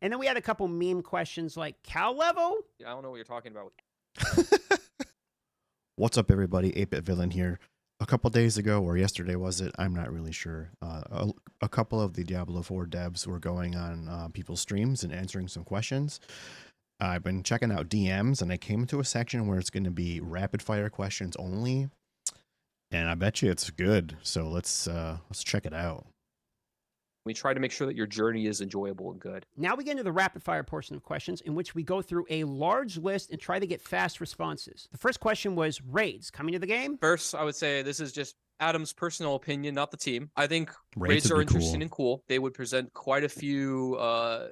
And then we had a couple meme questions like cow level. I don't know what you're talking about. What's up, everybody? 8-Bit Villain here. A couple days ago, or yesterday was it? I'm not really sure. A couple of the Diablo 4 devs were going on people's streams and answering some questions. I've been checking out DMs, and I came to a section where it's going to be rapid fire questions only, and I bet you it's good. So let's check it out. We try to make sure that your journey is enjoyable and good. Now we get into the rapid fire portion of questions in which we go through a large list and try to get fast responses. The first question was raids coming to the game. First, I would say this is just Adam's personal opinion, not the team. I think raids would are be interesting cool. and cool. They would present quite a few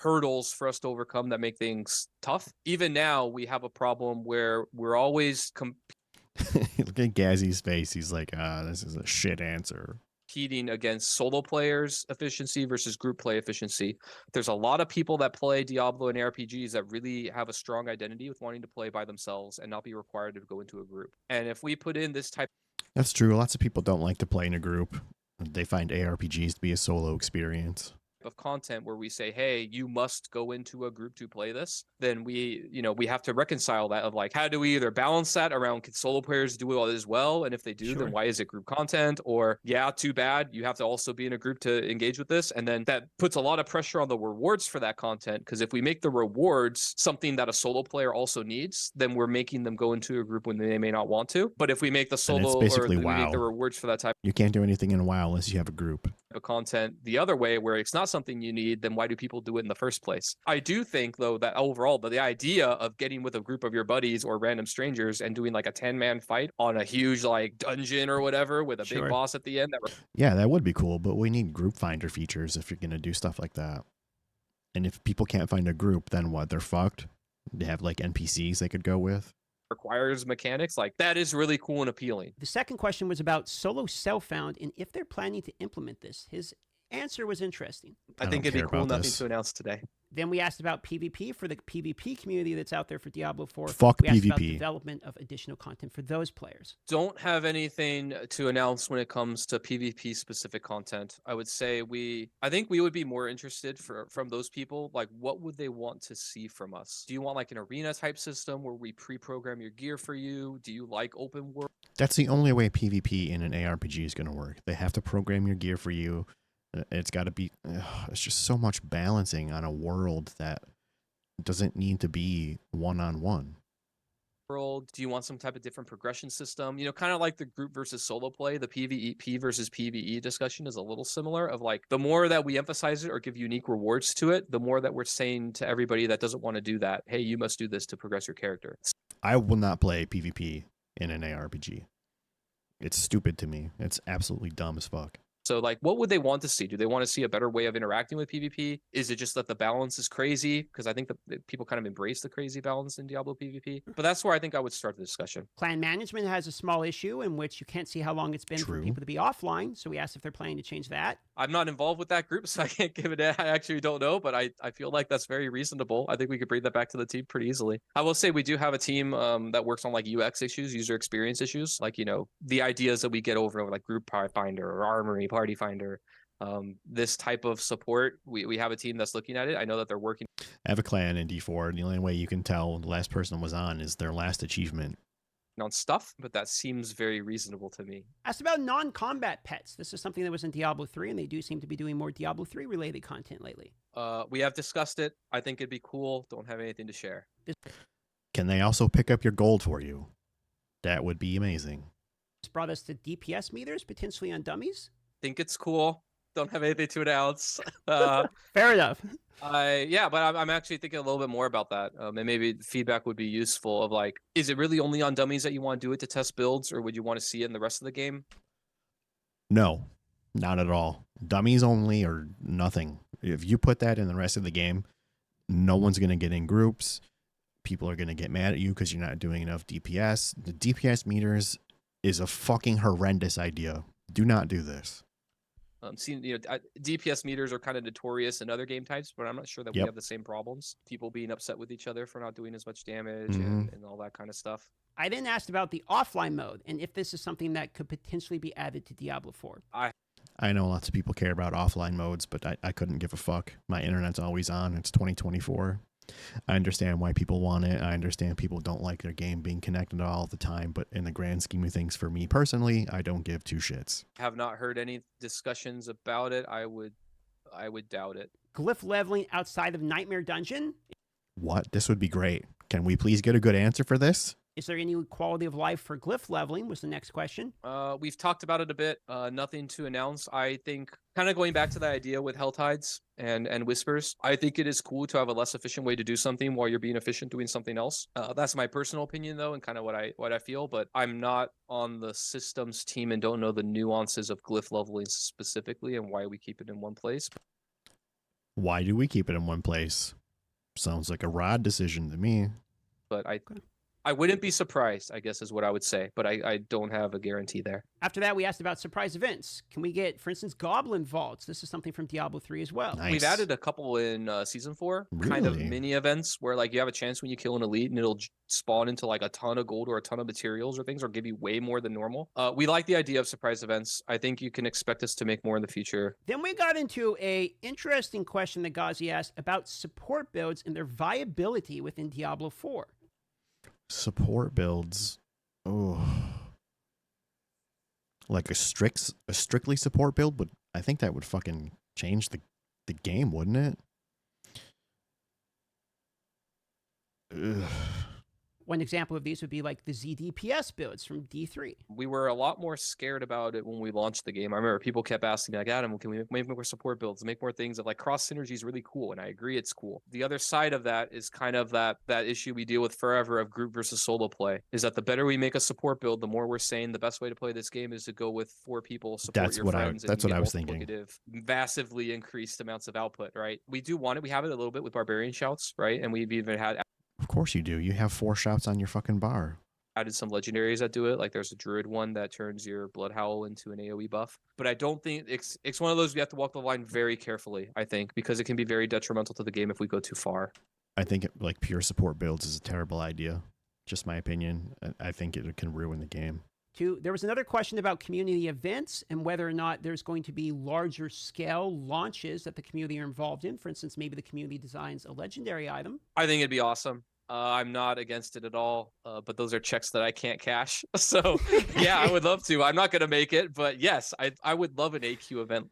hurdles for us to overcome that make things tough. Even now, we have a problem where we're always Look at Gazzy's face. He's like, this is a shit answer. competing against solo players' efficiency versus group play efficiency. There's a lot of people that play Diablo and RPGs that really have a strong identity with wanting to play by themselves and not be required to go into a group. And if we put in this type... That's true. Lots of people don't like to play in a group. They find ARPGs to be a solo experience of content where we say, hey, you must go into a group to play this, then we have to reconcile that of like, how do we either balance that around, can solo players do it as well? And if they do, Sure. then why is it group content? Or yeah, too bad, you have to also be in a group to engage with this. And then that puts a lot of pressure on the rewards for that content, because if we make the rewards something that a solo player also needs, then we're making them go into a group when they may not want to. But if we make the solo, or we make the rewards for that type, you can't do anything in WoW unless you have a group of content the other way where it's not something you need, then why do people do it in the first place? I do think though that overall the idea of getting with a group of your buddies or random strangers and doing like a 10-man fight on a huge like dungeon or whatever with a big boss at the end, that would be cool, but we need group finder features if you're going to do stuff like that. And if people can't find a group, then what? They're fucked. They have like NPCs they could go with. Requires mechanics like that is really cool and appealing. The second question was about solo self-found and if they're planning to implement this. His answer was interesting. I think it'd be cool. Nothing to announce today. Then we asked about PvP for the PvP community that's out there for Diablo 4. Fuck we asked PvP. about development of additional content for those players. Don't have anything to announce when it comes to PvP specific content. I would say I think we would be more interested from those people. Like, what would they want to see from us? Do you want like an arena type system where we pre-program your gear for you? Do you like open world? That's the only way PvP in an ARPG is going to work. They have to program your gear for you. It's got to be, it's just so much balancing on a world that doesn't need to be one-on-one. World. Do you want some type of different progression system? You know, kind of like the group versus solo play, the PvP versus PvE discussion is a little similar of like, the more that we emphasize it or give unique rewards to it, the more that we're saying to everybody that doesn't want to do that, hey, you must do this to progress your character. I will not play PvP in an ARPG. It's stupid to me. It's absolutely dumb as fuck. So like, what would they want to see? Do they want to see a better way of interacting with PvP? Is it just that the balance is crazy? Because I think that people kind of embrace the crazy balance in Diablo PvP. But that's where I think I would start the discussion. Clan management has a small issue in which you can't see how long it's been for people to be offline. So we asked if they're planning to change that. I'm not involved with that group, so I can't give it. I actually don't know, but I feel like that's very reasonable. I think we could bring that back to the team pretty easily. I will say we do have a team that works on like UX issues, user experience issues, like, you know, the ideas that we get over like group finder or armory party finder. This type of support, we have a team that's looking at it. I know that they're working. I have a clan in D4, and the only way you can tell the last person was on is their last achievement. On stuff, but that seems very reasonable to me. Asked about non-combat pets. This is something that was in Diablo 3, and they do seem to be doing more Diablo 3 related content lately. We have discussed it. I think it'd be cool. Don't have anything to share. Can they also pick up your gold for you? That would be amazing. This brought us to DPS meters, potentially on dummies. Think it's cool. Don't have anything to announce. Fair enough. Yeah, but I'm actually thinking a little bit more about that. And maybe feedback would be useful of like, is it really only on dummies that you want to do it to test builds, or would you want to see it in the rest of the game? No, not at all. Dummies only or nothing. If you put that in the rest of the game, no one's going to get in groups. People are going to get mad at you because you're not doing enough DPS. The DPS meters is a fucking horrendous idea. Do not do this. DPS meters are kind of notorious in other game types, but I'm not sure that we have the same problems. People being upset with each other for not doing as much damage and all that kind of stuff. I then asked about the offline mode and if this is something that could potentially be added to Diablo 4. I know lots of people care about offline modes, but I couldn't give a fuck. My internet's always on. It's 2024. I understand why people want it. I understand people don't like their game being connected all the time, but in the grand scheme of things, for me personally, I don't give two shits. Have not heard any discussions about it. I would doubt it. Glyph leveling outside of Nightmare Dungeon. What? This would be great. Can we please get a good answer for this? Is there any quality of life for glyph leveling was the next question. We've talked about it a bit. Nothing to announce. I think kind of going back to the idea with Hell Tides and Whispers, I think it is cool to have a less efficient way to do something while you're being efficient doing something else. That's my personal opinion though, and kind of what I feel, but I'm not on the systems team and don't know the nuances of glyph leveling specifically and why we keep it in one place. Why do we keep it in one place? Sounds like a Rod decision to me. But I wouldn't be surprised, I guess is what I would say, but I don't have a guarantee there. After that, we asked about surprise events. Can we get, for instance, Goblin Vaults? This is something from Diablo 3 as well. Nice. We've added a couple in Season 4, kind of Really? mini events where like you have a chance when you kill an elite and it'll spawn into like a ton of gold or a ton of materials or things or give you way more than normal. We like the idea of surprise events. I think you can expect us to make more in the future. Then we got into a interesting question that Ghazi asked about support builds and their viability within Diablo 4. Support builds. Oh. Like a strictly support build would, I think that would fucking change the game, wouldn't it? Ugh. One example of these would be like the ZDPS builds from D3. We were a lot more scared about it when we launched the game. I remember people kept asking me, like, Adam, can we make more support builds, make more things of like cross synergy is really cool. And I agree it's cool. The other side of that is kind of that issue we deal with forever of group versus solo play is that the better we make a support build, the more we're saying the best way to play this game is to go with 4 people, support That's your what friends. that's what I was thinking. Massively increased amounts of output, right? We do want it. We have it a little bit with barbarian shouts, right? And we've even had Of course you do. You have 4 shouts on your fucking bar. added some legendaries that do it. Like there's a druid one that turns your blood howl into an AoE buff. But I don't think it's one of those we have to walk the line very carefully, I think, because it can be very detrimental to the game if we go too far. I think like pure support builds is a terrible idea. Just my opinion. I think it can ruin the game. There was another question about community events and whether or not there's going to be larger scale launches that the community are involved in. For instance, maybe the community designs a legendary item. I think it'd be awesome. I'm not against it at all, but those are checks that I can't cash. So yeah, I would love to. I'm not going to make it, but yes, I would love an AQ event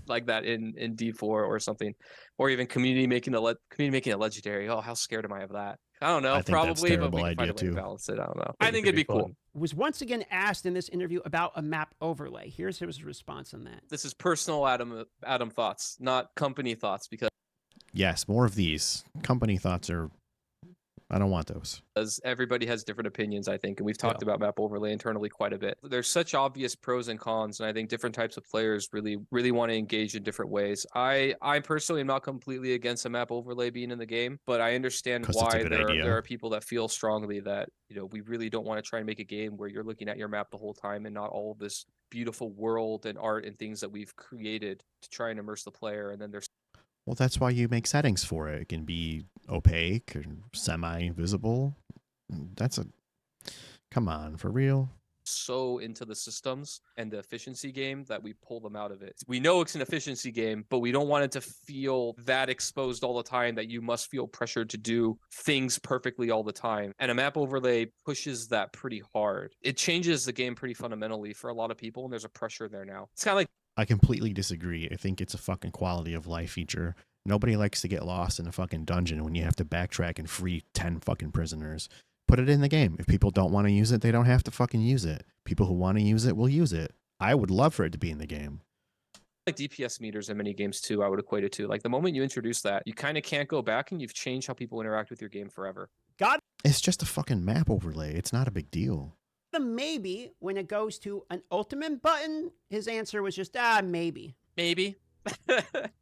like that in D4 or something, or even community making a legendary. Oh, how scared am I of that? I don't know. I think that's Probably, a but we terrible can find idea a way to too. balance it. I don't know. I think it'd be cool. Was once again asked in this interview about a map overlay. Here's his response on that. This is personal Adam thoughts, not company thoughts, because Yes, more of these. Company thoughts are... I don't want those. everybody has different opinions, I think, and we've talked about map overlay internally quite a bit. There's such obvious pros and cons, and I think different types of players really want to engage in different ways. I personally am not completely against a map overlay being in the game, but I understand 'Cause it's a why good there idea. are people that feel strongly that, you know, we really don't want to try and make a game where you're looking at your map the whole time and not all of this beautiful world and art and things that we've created to try and immerse the player. And then there's Well, that's why you make settings for it. It can be opaque or semi-visible. Come on, for real? so into the systems and the efficiency game that we pull them out of it. We know it's an efficiency game, but we don't want it to feel that exposed all the time that you must feel pressured to do things perfectly all the time. And a map overlay pushes that pretty hard. It changes the game pretty fundamentally for a lot of people, and there's a pressure there now. It's kind of like I completely disagree. I think it's a fucking quality of life feature. Nobody likes to get lost in a fucking dungeon when you have to backtrack and free 10 fucking prisoners. Put it in the game. If people don't want to use it, they don't have to fucking use it. People who want to use it will use it. I would love for it to be in the game. like DPS meters in many games too, I would equate it to. Like the moment you introduce that, you kind of can't go back, and you've changed how people interact with your game forever. It's just a fucking map overlay. It's not a big deal. The maybe when it goes to an ultimate button, his answer was just maybe. Maybe.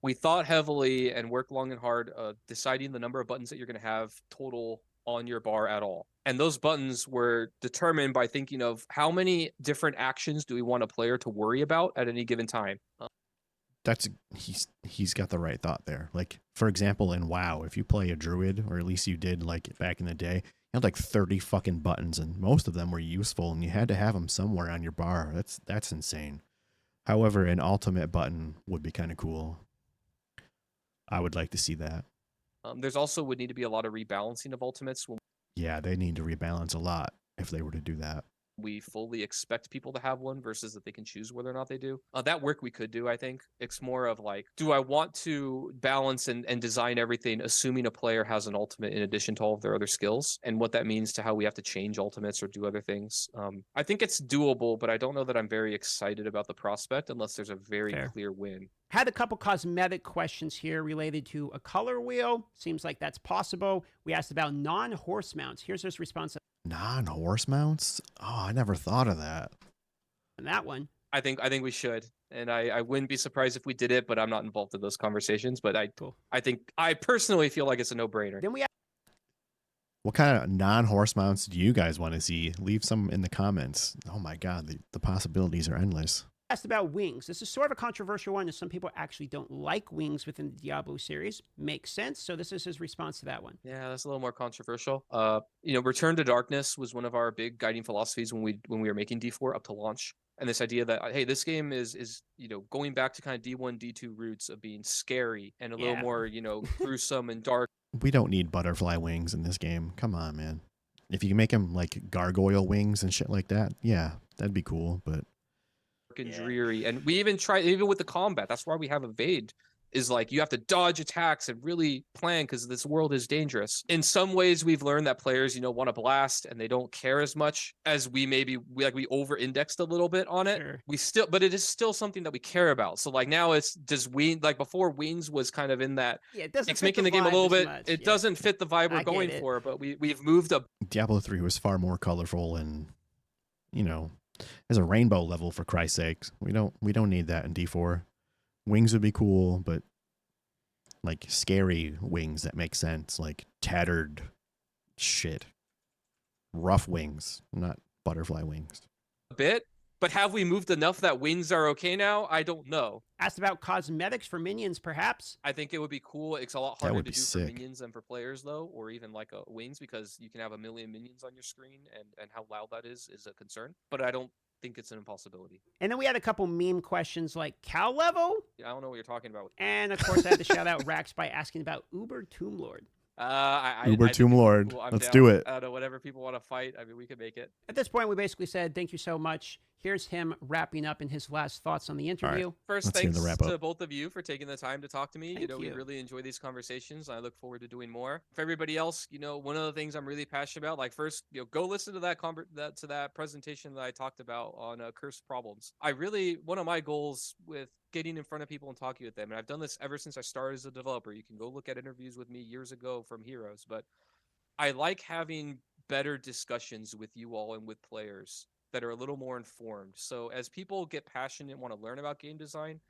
We thought heavily and worked long and hard deciding the number of buttons that you're going to have total on your bar at all. And those buttons were determined by thinking of how many different actions do we want a player to worry about at any given time. He's got the right thought there. Like, for example, in WoW, if you play a druid, or at least you did like back in the day, you had like 30 fucking buttons, and most of them were useful, and you had to have them somewhere on your bar. That's insane. However, an ultimate button would be kind of cool. I would like to see that. There's also would need to be a lot of rebalancing of ultimates when Yeah, they need to rebalance a lot if they were to do that. we fully expect people to have one versus that they can choose whether or not they do. That work we could do, I think. It's more of like, do I want to balance and design everything assuming a player has an ultimate in addition to all of their other skills, and what that means to how we have to change ultimates or do other things. I think it's doable, but I don't know that I'm very excited about the prospect unless there's a very Fair. clear win. Had a couple cosmetic questions here related to a color wheel. Seems like that's possible. We asked about non-horse mounts. Here's his response Non-horse mounts? Oh, I never thought of that. on that one. I think we should, and I wouldn't be surprised if we did it, but I'm not involved in those conversations. But I think I personally feel like it's a no-brainer. Then we What kind of non-horse mounts do you guys want to see? Leave some in the comments. Oh my god, the possibilities are endless. asked about wings. This is sort of a controversial one, as some people actually don't like wings within the Diablo series. Makes sense. So this is his response to that one. Yeah, that's a little more controversial. Return to Darkness was one of our big guiding philosophies when we were making D4 up to launch. And this idea that, hey, this game is going back to kind of D1, D2 roots of being scary and a little more, gruesome and dark. We don't need butterfly wings in this game. Come on, man. If you can make them like gargoyle wings and shit like that, yeah, that'd be cool. But and dreary, and we even with the combat. That's why we have evade, is like you have to dodge attacks and really plan because this world is dangerous. In some ways, we've learned that players want to blast and they don't care as much as we over-indexed a little bit on it. Sure. But it is still something that we care about. So like now before wings was kind of in that it's making the game a little bit it doesn't fit the vibe we're going for, but we've moved up. Diablo 3 was far more colorful and as a rainbow level, for Christ's sakes. We don't need that in D4. Wings would be cool, but like scary wings that make sense, like tattered shit. Rough wings, not butterfly wings. A bit, but have we moved enough that wings are okay now? I don't know. Asked about cosmetics for minions, perhaps. I think it would be cool. It's a lot harder to do for minions than for players, though, or even like wings, because you can have a million minions on your screen, and how loud that is a concern. But I don't think it's an impossibility. And then we had a couple meme questions like cow level. Yeah, I don't know what you're talking about. And of course, I had to shout out Rax by asking about Uber Tomb Lord. Uber Tomb Lord. Cool. Let's do it. I don't know, whatever people want to fight. I mean, we can make it. At this point, we basically said, thank you so much. Here's him wrapping up in his last thoughts on the interview. Right. First, thanks to both of you for taking the time to talk to me. Thank you. We really enjoy these conversations. I look forward to doing more. For everybody else, one of the things I'm really passionate about, like first, go listen to that presentation that I talked about on cursed problems. One of my goals with getting in front of people and talking with them, and I've done this ever since I started as a developer. You can go look at interviews with me years ago from Heroes, but I like having better discussions with you all and with players that are a little more informed. So as people get passionate and want to learn about game design,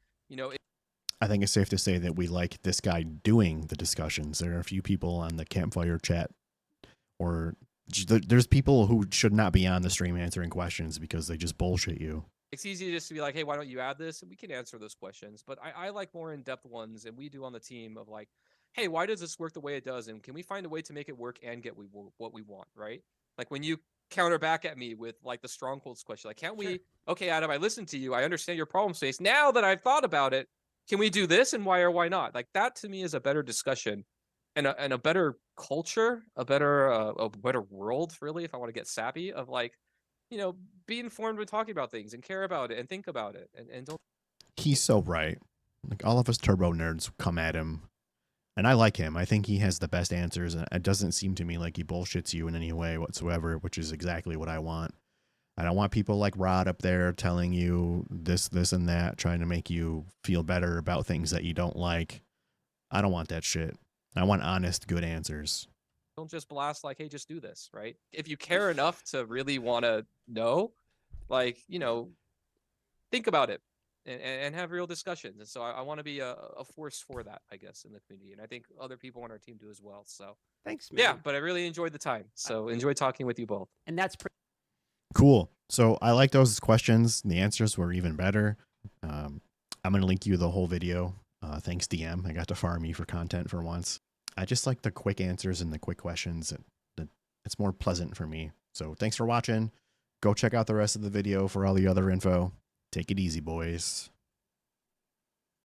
I think it's safe to say that we like this guy doing the discussions. There are a few people on the campfire chat, or there's people who should not be on the stream answering questions because they just bullshit you. It's easy just to be like, hey, why don't you add this? And we can answer those questions. But I like more in-depth ones, and we do on the team, of like, hey, why does this work the way it does? And can we find a way to make it work and get what we want, right? Like when you counter back at me with like the strongholds question, like, can't we, okay, Adam, I listened to you. I understand your problem space. Now that I've thought about it, can we do this, and why or why not? Like that to me is a better discussion and a better culture, a better world, really, if I want to get sappy, of like, be informed when talking about things and care about it and think about it and don't. He's so right. Like all of us turbo nerds come at him, and I like him. I think he has the best answers, and it doesn't seem to me like he bullshits you in any way whatsoever, which is exactly what I want. I don't want people like Rod up there telling you this, and that, trying to make you feel better about things that you don't like. I don't want that shit. I want honest, good answers. Don't just blast like, hey, just do this, right? If you care enough to really want to know, like, think about it and have real discussions. And so I want to be a force for that, I guess, in the community. And I think other people on our team do as well. So thanks, man. Yeah, but I really enjoyed the time. So enjoy talking with you both. And that's cool. So I like those questions. The answers were even better. I'm going to link you the whole video. Thanks, DM. I got to farm you for content for once. I just like the quick answers and the quick questions. It's more pleasant for me. So thanks for watching. Go check out the rest of the video for all the other info. Take it easy, boys.